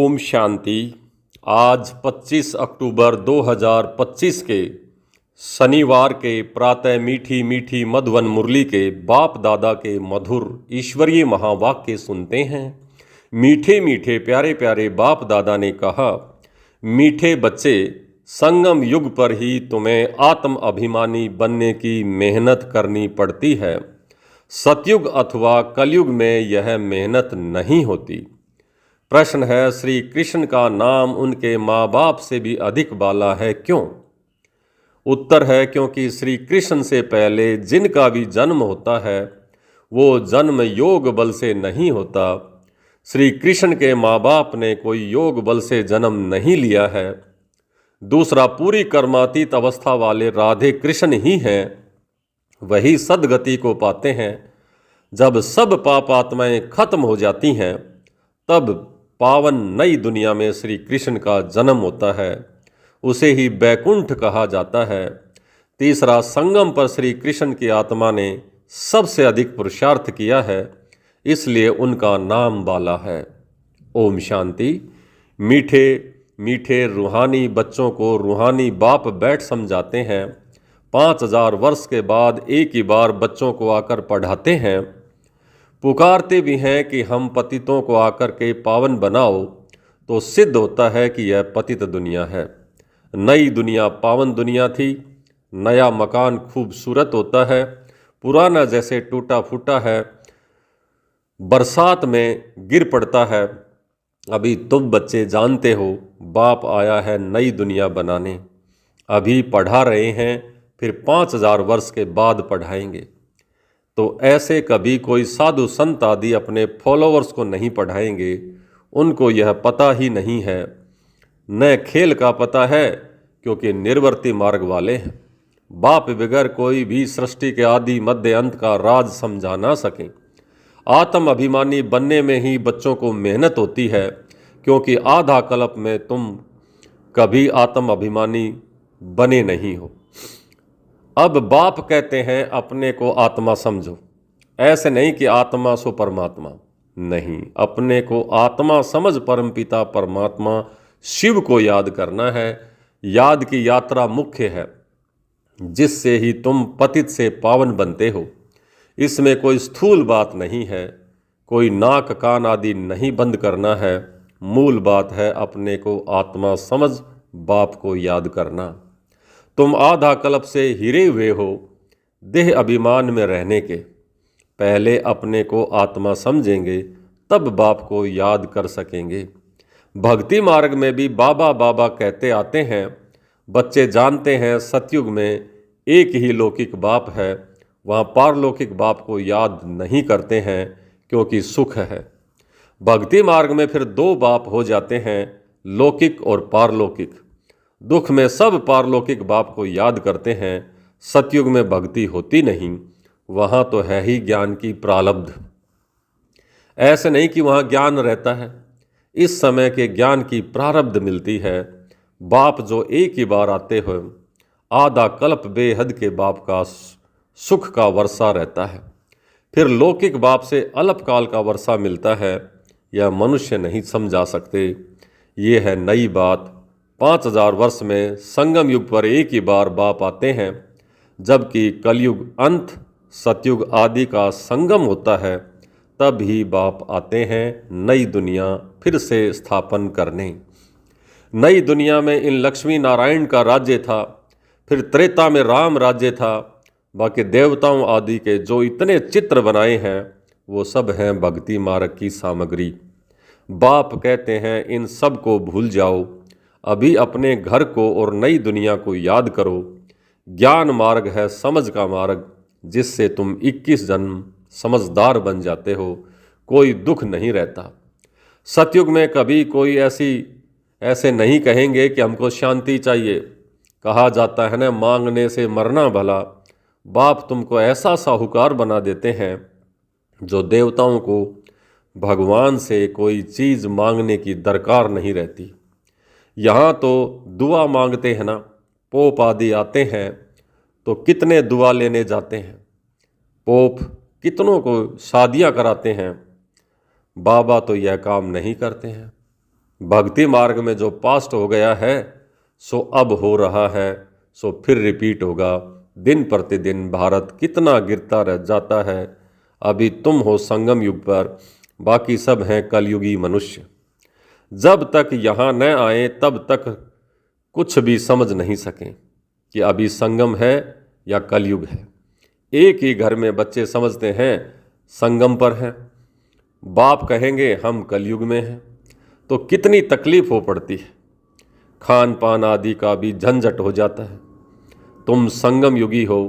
ओम शांति। आज 25 अक्टूबर 2025 के शनिवार के प्रातः मीठी मीठी मधुवन मुरली के बाप दादा के मधुर ईश्वरीय महावाक्य सुनते हैं। मीठे मीठे प्यारे प्यारे बाप दादा ने कहा, मीठे बच्चे, संगम युग पर ही तुम्हें आत्म अभिमानी बनने की मेहनत करनी पड़ती है। सतयुग अथवा कलयुग में यह मेहनत नहीं होती। प्रश्न है, श्री कृष्ण का नाम उनके माँ बाप से भी अधिक बाला है, क्यों? उत्तर है, क्योंकि श्री कृष्ण से पहले जिनका भी जन्म होता है वो जन्म योग बल से नहीं होता। श्री कृष्ण के माँ बाप ने कोई योग बल से जन्म नहीं लिया है। दूसरा, पूरी कर्मातीत अवस्था वाले राधे कृष्ण ही हैं, वही सदगति को पाते हैं। जब सब पाप आत्माएं खत्म हो जाती हैं तब पावन नई दुनिया में श्री कृष्ण का जन्म होता है, उसे ही बैकुंठ कहा जाता है। तीसरा, संगम पर श्री कृष्ण की आत्मा ने सबसे अधिक पुरुषार्थ किया है, इसलिए उनका नाम बाला है। ओम शांति। मीठे मीठे रूहानी बच्चों को रूहानी बाप बैठ समझाते हैं। 5000 वर्ष के बाद एक ही बार बच्चों को आकर पढ़ाते हैं। पुकारते भी हैं कि हम पतितों को आकर के पावन बनाओ, तो सिद्ध होता है कि यह पतित दुनिया है। नई दुनिया पावन दुनिया थी। नया मकान खूबसूरत होता है, पुराना जैसे टूटा फूटा है, बरसात में गिर पड़ता है। अभी तुम बच्चे जानते हो बाप आया है नई दुनिया बनाने। अभी पढ़ा रहे हैं, फिर 5000 वर्ष के बाद पढ़ाएंगे। तो ऐसे कभी कोई साधु संत आदि अपने फॉलोअर्स को नहीं पढ़ाएंगे, उनको यह पता ही नहीं है। न खेल का पता है, क्योंकि निर्वर्ती मार्ग वाले हैं। बाप बगैर कोई भी सृष्टि के आदि मध्य अंत का राज समझा ना सकें। आत्म अभिमानी बनने में ही बच्चों को मेहनत होती है, क्योंकि आधा कल्प में तुम कभी आत्म अभिमानी बने नहीं हो। अब बाप कहते हैं अपने को आत्मा समझो। ऐसे नहीं कि आत्मा सो परमात्मा, नहीं, अपने को आत्मा समझ परमपिता परमात्मा शिव को याद करना है। याद की यात्रा मुख्य है, जिससे ही तुम पतित से पावन बनते हो। इसमें कोई स्थूल बात नहीं है, कोई नाक कान आदि नहीं बंद करना है। मूल बात है अपने को आत्मा समझ बाप को याद करना। तुम आधा कल्प से हिरे हुए हो देह अभिमान में रहने के। पहले अपने को आत्मा समझेंगे, तब बाप को याद कर सकेंगे। भक्ति मार्ग में भी बाबा बाबा कहते आते हैं। बच्चे जानते हैं सतयुग में एक ही लौकिक बाप है, वहाँ पारलौकिक बाप को याद नहीं करते हैं, क्योंकि सुख है। भक्ति मार्ग में फिर 2 बाप हो जाते हैं, लौकिक और पारलौकिक। दुख में सब पारलौकिक बाप को याद करते हैं। सतयुग में भक्ति होती नहीं, वहाँ तो है ही ज्ञान की प्रारब्ध। ऐसे नहीं कि वहाँ ज्ञान रहता है, इस समय के ज्ञान की प्रारब्ध मिलती है। बाप जो एक ही बार आते हो, आधा कल्प बेहद के बाप का सुख का वर्षा रहता है। फिर लौकिक बाप से अल्पकाल का वर्षा मिलता है, यह मनुष्य नहीं समझा सकते। ये है नई बात। 5000 वर्ष में संगम युग पर एक ही बार बाप आते हैं, जबकि कलयुग अंत सतयुग आदि का संगम होता है, तब ही बाप आते हैं नई दुनिया फिर से स्थापन करने। नई दुनिया में इन लक्ष्मी नारायण का राज्य था, फिर त्रेता में राम राज्य था। बाकी देवताओं आदि के जो इतने चित्र बनाए हैं वो सब हैं भक्ति मार्ग की सामग्री। बाप कहते हैं इन सब को भूल जाओ, अभी अपने घर को और नई दुनिया को याद करो। ज्ञान मार्ग है समझ का मार्ग, जिससे तुम 21 जन्म समझदार बन जाते हो, कोई दुख नहीं रहता। सतयुग में कभी कोई ऐसे नहीं कहेंगे कि हमको शांति चाहिए। कहा जाता है ना, मांगने से मरना भला। बाप तुमको ऐसा साहूकार बना देते हैं जो देवताओं को भगवान से कोई चीज़ मांगने की दरकार नहीं रहती। यहाँ तो दुआ मांगते हैं ना, पोप आदि आते हैं तो कितने दुआ लेने जाते हैं। पोप कितनों को शादियाँ कराते हैं, बाबा तो यह काम नहीं करते हैं। भक्ति मार्ग में जो पास्ट हो गया है सो अब हो रहा है, सो फिर रिपीट होगा। दिन प्रतिदिन भारत कितना गिरता रह जाता है। अभी तुम हो संगम युग पर, बाकी सब हैं कलयुगी मनुष्य। जब तक यहाँ न आए तब तक कुछ भी समझ नहीं सकें कि अभी संगम है या कलयुग है। एक ही घर में बच्चे समझते हैं संगम पर हैं, बाप कहेंगे हम कलयुग में हैं, तो कितनी तकलीफ हो पड़ती है। खान पान आदि का भी झंझट हो जाता है। तुम संगम युगी हो,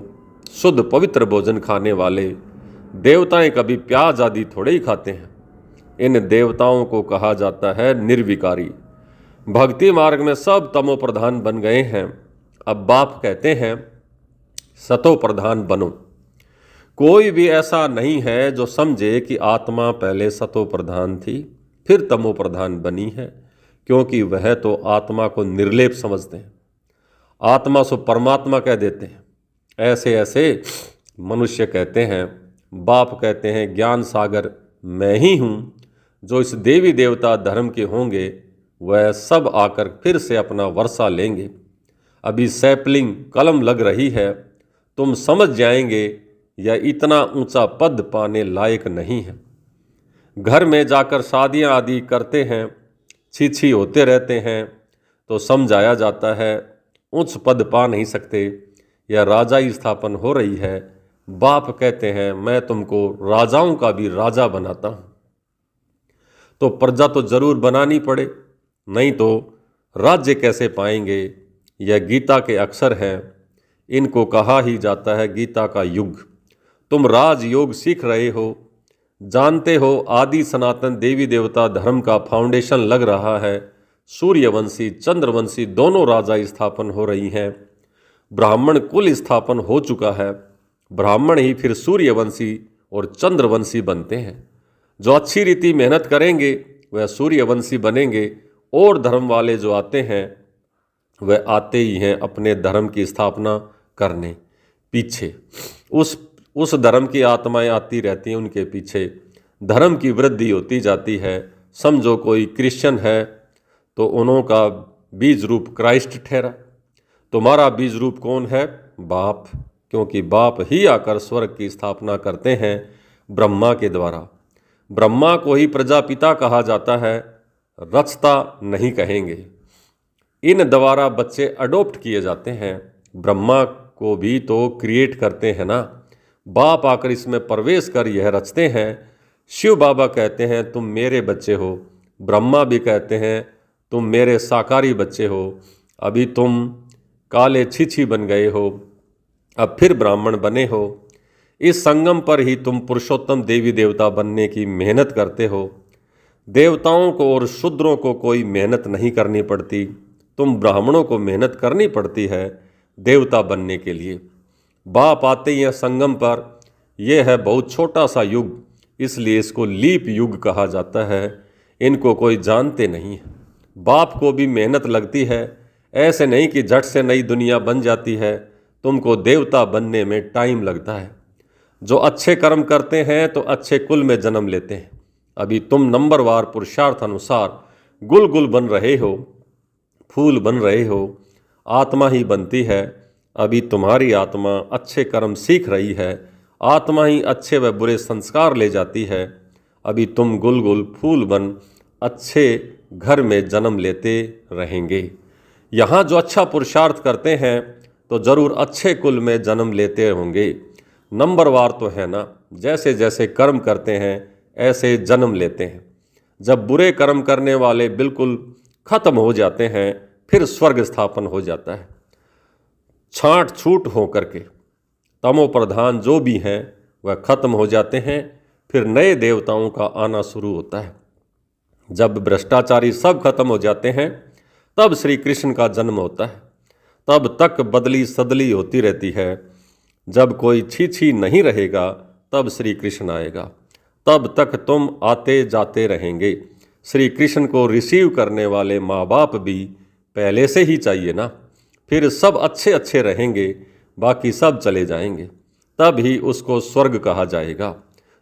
शुद्ध पवित्र भोजन खाने वाले। देवताएं कभी प्याज आदि थोड़े ही खाते हैं। इन देवताओं को कहा जाता है निर्विकारी। भक्ति मार्ग में सब तमो प्रधान बन गए हैं। अब बाप कहते हैं सतो प्रधान बनो। कोई भी ऐसा नहीं है जो समझे कि आत्मा पहले सतो प्रधान थी फिर तमो प्रधान बनी है, क्योंकि वह तो आत्मा को निर्लेप समझते हैं, आत्मा सो परमात्मा कह देते हैं। ऐसे ऐसे मनुष्य कहते हैं। बाप कहते हैं ज्ञान सागर मैं ही हूँ। जो इस देवी देवता धर्म के होंगे वह सब आकर फिर से अपना वर्षा लेंगे। अभी सैपलिंग कलम लग रही है, तुम समझ जाएंगे यह इतना ऊंचा पद पाने लायक नहीं है। घर में जाकर शादियां आदि करते हैं, छी होते रहते हैं, तो समझाया जाता है उच्च पद पा नहीं सकते, यह राजाई स्थापन हो रही है। बाप कहते हैं मैं तुमको राजाओं का भी राजा बनाता हूँ। तो प्रजा तो जरूर बनानी पड़े, नहीं तो राज्य कैसे पाएंगे। यह गीता के अक्षर हैं, इनको कहा ही जाता है गीता का युग। तुम राजयोग सीख रहे हो, जानते हो आदि सनातन देवी देवता धर्म का फाउंडेशन लग रहा है। सूर्यवंशी चंद्रवंशी दोनों राजा स्थापन हो रही हैं। ब्राह्मण कुल स्थापन हो चुका है। ब्राह्मण ही फिर सूर्यवंशी और चंद्रवंशी बनते हैं। जो अच्छी रीति मेहनत करेंगे वह सूर्यवंशी बनेंगे, और धर्म वाले जो आते हैं वह आते ही हैं अपने धर्म की स्थापना करने। पीछे उस धर्म की आत्माएं आती रहती हैं, उनके पीछे धर्म की वृद्धि होती जाती है। समझो कोई क्रिश्चियन है तो उन्हों का बीज रूप क्राइस्ट ठहरा। तुम्हारा बीज रूप कौन है? बाप, क्योंकि बाप ही आकर स्वर्ग की स्थापना करते हैं ब्रह्मा के द्वारा। ब्रह्मा को ही प्रजापिता कहा जाता है, रचता नहीं कहेंगे। इन द्वारा बच्चे अडोप्ट किए जाते हैं। ब्रह्मा को भी तो क्रिएट करते हैं ना, बाप आकर इसमें प्रवेश कर यह रचते हैं। शिव बाबा कहते हैं तुम मेरे बच्चे हो, ब्रह्मा भी कहते हैं तुम मेरे साकारी बच्चे हो। अभी तुम काले छिछी बन गए हो, अब फिर ब्राह्मण बने हो। इस संगम पर ही तुम पुरुषोत्तम देवी देवता बनने की मेहनत करते हो। देवताओं को और शूद्रों को कोई मेहनत नहीं करनी पड़ती, तुम ब्राह्मणों को मेहनत करनी पड़ती है देवता बनने के लिए। बाप आते ही हैं संगम पर। यह है बहुत छोटा सा युग, इसलिए इसको लीप युग कहा जाता है। इनको कोई जानते नहीं है। बाप को भी मेहनत लगती है, ऐसे नहीं कि झट से नई दुनिया बन जाती है। तुमको देवता बनने में टाइम लगता है। जो अच्छे कर्म करते हैं तो अच्छे कुल में जन्म लेते हैं। अभी तुम नंबरवार पुरुषार्थ अनुसार गुल गुल बन रहे हो, फूल बन रहे हो, आत्मा ही बनती है। अभी तुम्हारी आत्मा अच्छे कर्म सीख रही है, आत्मा ही अच्छे व बुरे संस्कार ले जाती है। अभी तुम गुल गुल फूल बन अच्छे घर में जन्म लेते रहेंगे। यहाँ जो अच्छा पुरुषार्थ करते हैं तो जरूर अच्छे कुल में जन्म लेते होंगे। नंबरवार तो है ना, जैसे जैसे कर्म करते हैं ऐसे जन्म लेते हैं। जब बुरे कर्म करने वाले बिल्कुल खत्म हो जाते हैं फिर स्वर्ग स्थापन हो जाता है। छांट छूट हो करके तमो प्रधान जो भी हैं वह खत्म हो जाते हैं, फिर नए देवताओं का आना शुरू होता है। जब भ्रष्टाचारी सब खत्म हो जाते हैं तब श्री कृष्ण का जन्म होता है। तब तक बदली सदली होती रहती है। जब कोई छी नहीं रहेगा तब श्री कृष्ण आएगा। तब तक तुम आते जाते रहेंगे। श्री कृष्ण को रिसीव करने वाले माँ बाप भी पहले से ही चाहिए ना। फिर सब अच्छे अच्छे रहेंगे, बाकी सब चले जाएंगे, तब ही उसको स्वर्ग कहा जाएगा।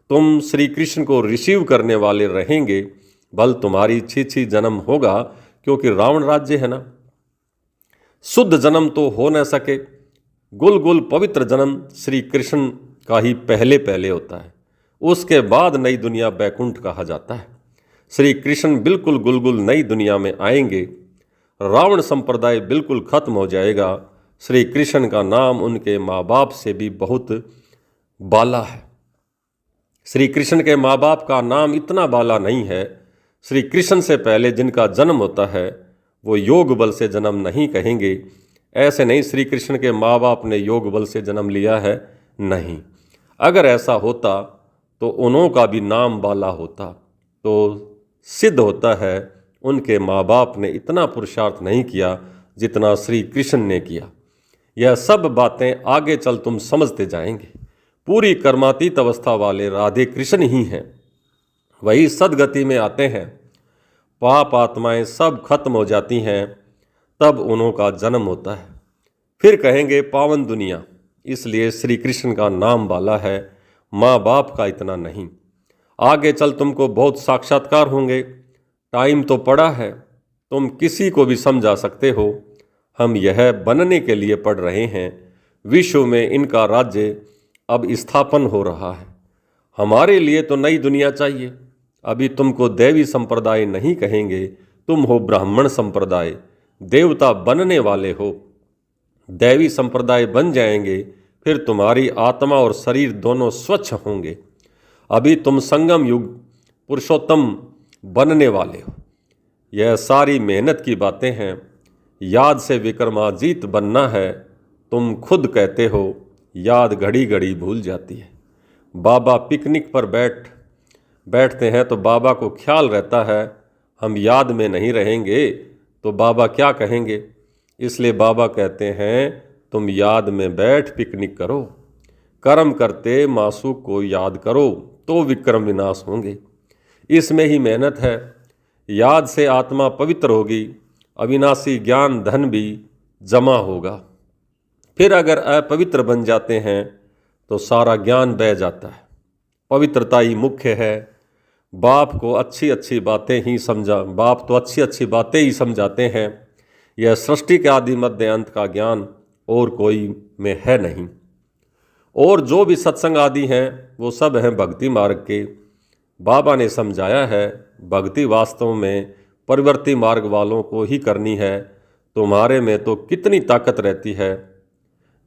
तुम श्री कृष्ण को रिसीव करने वाले रहेंगे बल तुम्हारी छी जन्म होगा, क्योंकि रावण राज्य है ना। शुद्ध जन्म तो हो न सके, गुल गुल पवित्र जन्म श्री कृष्ण का ही पहले पहले होता है, उसके बाद नई दुनिया बैकुंठ कहा जाता है। श्री कृष्ण बिल्कुल गुलगुल नई दुनिया में आएंगे, रावण संप्रदाय बिल्कुल खत्म हो जाएगा। श्री कृष्ण का नाम उनके माँ बाप से भी बहुत बाला है। श्री कृष्ण के माँ बाप का नाम इतना बाला नहीं है। श्री कृष्ण से पहले जिनका जन्म होता है वो योग बल से जन्म नहीं कहेंगे। ऐसे नहीं श्री कृष्ण के माँ बाप ने योग बल से जन्म लिया है, नहीं। अगर ऐसा होता तो उन्हों का भी नाम बाला होता। तो सिद्ध होता है उनके माँ बाप ने इतना पुरुषार्थ नहीं किया जितना श्री कृष्ण ने किया। यह सब बातें आगे चल तुम समझते जाएंगे। पूरी कर्मातीत अवस्था वाले राधे कृष्ण ही हैं, वही सदगति में आते हैं। पाप आत्माएं सब खत्म हो जाती हैं, तब उन्हों का जन्म होता है। फिर कहेंगे पावन दुनिया, इसलिए श्री कृष्ण का नाम बाला है, माँ बाप का इतना नहीं। आगे चल तुमको बहुत साक्षात्कार होंगे, टाइम तो पड़ा है, तुम किसी को भी समझा सकते हो। हम यह बनने के लिए पढ़ रहे हैं, विश्व में इनका राज्य अब स्थापन हो रहा है। हमारे लिए तो नई दुनिया चाहिए। अभी तुमको देवी संप्रदाय नहीं कहेंगे, तुम हो ब्राह्मण संप्रदाय, देवता बनने वाले हो। दैवी संप्रदाय बन जाएंगे, फिर तुम्हारी आत्मा और शरीर दोनों स्वच्छ होंगे। अभी तुम संगम युग पुरुषोत्तम बनने वाले हो। यह सारी मेहनत की बातें हैं। याद से विक्रमाजीत बनना है, तुम खुद कहते हो, याद घड़ी घड़ी भूल जाती है। बाबा पिकनिक पर बैठते हैं तो बाबा को ख्याल रहता है हम याद में नहीं रहेंगे तो बाबा क्या कहेंगे। इसलिए बाबा कहते हैं तुम याद में बैठ पिकनिक करो, कर्म करते मासूक को याद करो तो विक्रम विनाश होंगे। इसमें ही मेहनत है। याद से आत्मा पवित्र होगी, अविनाशी ज्ञान धन भी जमा होगा। फिर अगर अपवित्र बन जाते हैं तो सारा ज्ञान बह जाता है। पवित्रता ही मुख्य है। बाप को अच्छी अच्छी बातें ही समझा, बाप तो अच्छी अच्छी बातें ही समझाते हैं। यह सृष्टि के आदि मध्य अंत का ज्ञान और कोई में है नहीं। और जो भी सत्संग आदि हैं वो सब हैं भक्ति मार्ग के। बाबा ने समझाया है भक्ति वास्तव में परिवर्ती मार्ग वालों को ही करनी है। तुम्हारे में तो कितनी ताकत रहती है,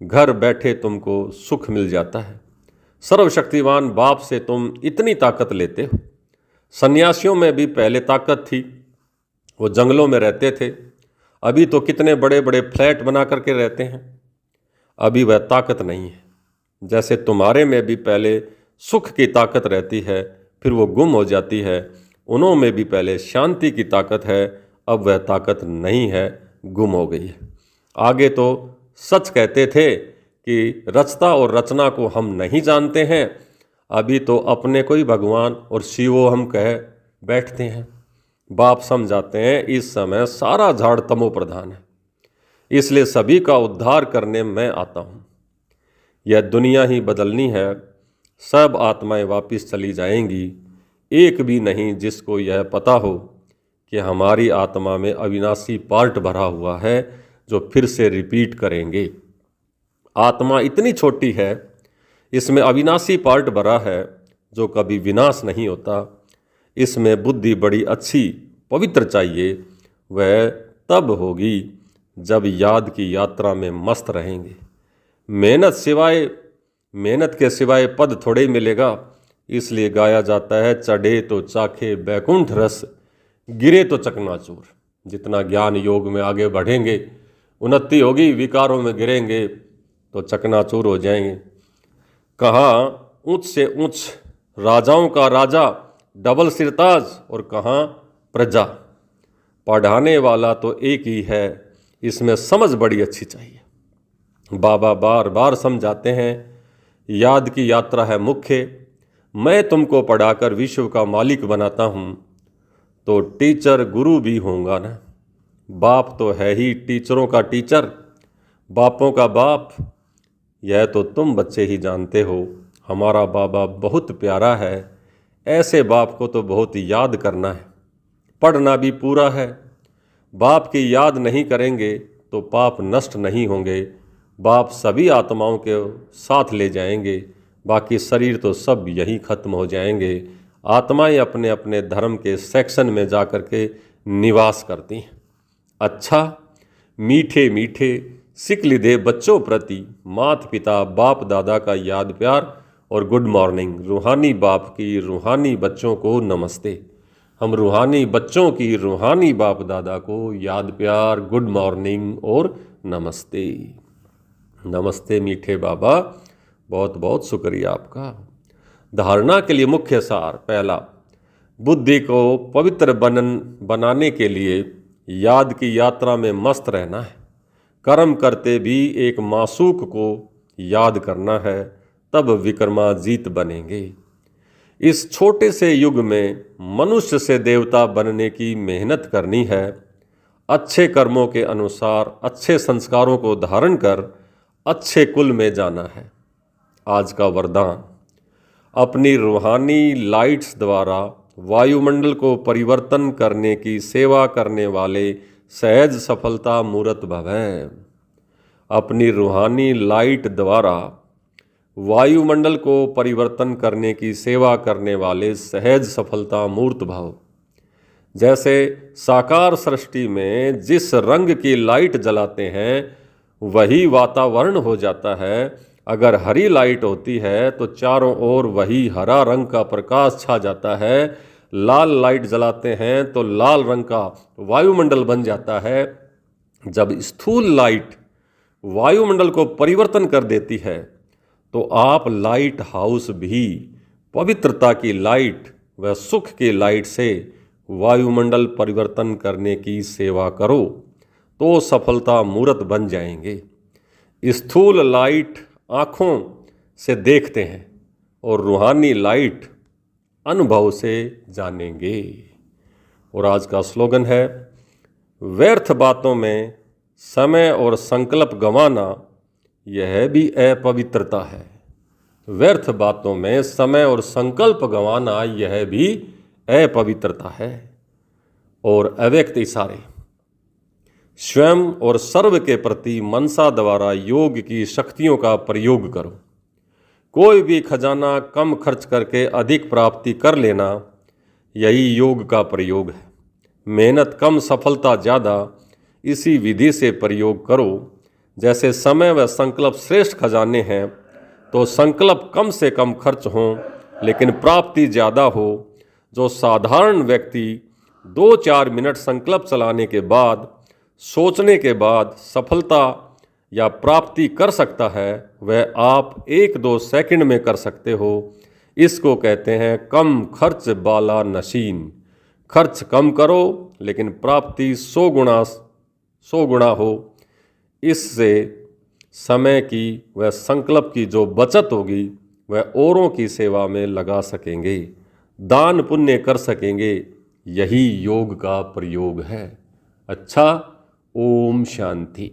घर बैठे तुमको सुख मिल जाता है। सर्वशक्तिवान बाप से तुम इतनी ताकत लेते हो। सन्यासियों में भी पहले ताकत थी, वो जंगलों में रहते थे। अभी तो कितने बड़े बड़े फ्लैट बना करके रहते हैं। अभी वह ताकत नहीं है। जैसे तुम्हारे में भी पहले सुख की ताकत रहती है, फिर वो गुम हो जाती है। उन्हों में भी पहले शांति की ताकत है, अब वह ताकत नहीं है, गुम हो गई है। आगे तो सच कहते थे कि रचता और रचना को हम नहीं जानते हैं, अभी तो अपने को ही भगवान और शिवो हम कह बैठते हैं। बाप समझाते हैं इस समय सारा झाड़ तमो प्रधान है, इसलिए सभी का उद्धार करने मैं आता हूँ। यह दुनिया ही बदलनी है, सब आत्माएं वापस चली जाएंगी। एक भी नहीं जिसको यह पता हो कि हमारी आत्मा में अविनाशी पार्ट भरा हुआ है जो फिर से रिपीट करेंगे। आत्मा इतनी छोटी है, इसमें अविनाशी पार्ट भरा है जो कभी विनाश नहीं होता। इसमें बुद्धि बड़ी अच्छी पवित्र चाहिए, वह तब होगी जब याद की यात्रा में मस्त रहेंगे। मेहनत के सिवाय पद थोड़े ही मिलेगा। इसलिए गाया जाता है चढ़े तो चाखे बैकुंठ रस, गिरे तो चकनाचूर। जितना ज्ञान योग में आगे बढ़ेंगे उन्नति होगी, विकारों में गिरेंगे तो चकनाचूर हो जाएंगे। कहाँ ऊंच से ऊंच राजाओं का राजा डबल सिरताज और कहाँ प्रजा। पढ़ाने वाला तो एक ही है, इसमें समझ बड़ी अच्छी चाहिए। बाबा बार बार समझाते हैं याद की यात्रा है मुख्य। मैं तुमको पढ़ाकर विश्व का मालिक बनाता हूँ तो टीचर गुरु भी होगा ना। बाप तो है ही टीचरों का टीचर, बापों का बाप। यह तो तुम बच्चे ही जानते हो। हमारा बाबा बहुत प्यारा है, ऐसे बाप को तो बहुत याद करना है। पढ़ना भी पूरा है। बाप की याद नहीं करेंगे तो पाप नष्ट नहीं होंगे। बाप सभी आत्माओं के साथ ले जाएंगे, बाकी शरीर तो सब यहीं खत्म हो जाएंगे। आत्माएं अपने अपने धर्म के सेक्शन में जा कर के निवास करती हैं। अच्छा, मीठे मीठे सिकलिदे बच्चों प्रति माता पिता बाप दादा का याद प्यार और गुड मॉर्निंग। रूहानी बाप की रूहानी बच्चों को नमस्ते। हम रूहानी बच्चों की रूहानी बाप दादा को याद प्यार, गुड मॉर्निंग और नमस्ते। नमस्ते मीठे बाबा, बहुत बहुत शुक्रिया आपका। धारणा के लिए मुख्य सार। पहला, बुद्धि को पवित्र बनाने के लिए याद की यात्रा में मस्त रहना है। कर्म करते भी एक मासूक को याद करना है, तब विक्रमाजीत बनेंगे। इस छोटे से युग में मनुष्य से देवता बनने की मेहनत करनी है। अच्छे कर्मों के अनुसार अच्छे संस्कारों को धारण कर अच्छे कुल में जाना है। आज का वरदान, अपनी रूहानी लाइट्स द्वारा वायुमंडल को परिवर्तन करने की सेवा करने वाले सहज सफलता मूर्त भवै। अपनी रूहानी लाइट द्वारा वायुमंडल को परिवर्तन करने की सेवा करने वाले सहज सफलता मूर्त भाव। जैसे साकार सृष्टि में जिस रंग की लाइट जलाते हैं वही वातावरण हो जाता है। अगर हरी लाइट होती है तो चारों ओर वही हरा रंग का प्रकाश छा जाता है। लाल लाइट जलाते हैं तो लाल रंग का वायुमंडल बन जाता है। जब स्थूल लाइट वायुमंडल को परिवर्तन कर देती है तो आप लाइट हाउस भी पवित्रता की लाइट व सुख की लाइट से वायुमंडल परिवर्तन करने की सेवा करो तो सफलता मूर्त बन जाएंगे। स्थूल लाइट आँखों से देखते हैं और रूहानी लाइट अनुभव से जानेंगे। और आज का स्लोगन है, व्यर्थ बातों में समय और संकल्प गंवाना यह भी अपवित्रता है। व्यर्थ बातों में समय और संकल्प गंवाना यह भी अपवित्रता है। और अव्यक्त इशारे, स्वयं और सर्व के प्रति मनसा द्वारा योग की शक्तियों का प्रयोग करो। कोई भी खजाना कम खर्च करके अधिक प्राप्ति कर लेना, यही योग का प्रयोग है। मेहनत कम सफलता ज़्यादा, इसी विधि से प्रयोग करो। जैसे समय व संकल्प श्रेष्ठ खजाने हैं तो संकल्प कम से कम खर्च हों लेकिन प्राप्ति ज़्यादा हो। जो साधारण व्यक्ति 2-4 मिनट संकल्प चलाने के बाद, सोचने के बाद सफलता या प्राप्ति कर सकता है, वह आप 1-2 सेकंड में कर सकते हो। इसको कहते हैं कम खर्च बाला नशीन। खर्च कम करो लेकिन प्राप्ति 100 गुणा हो। इससे समय की व संकल्प की जो बचत होगी वह औरों की सेवा में लगा सकेंगे, दान पुण्य कर सकेंगे। यही योग का प्रयोग है। अच्छा, ओम शांति।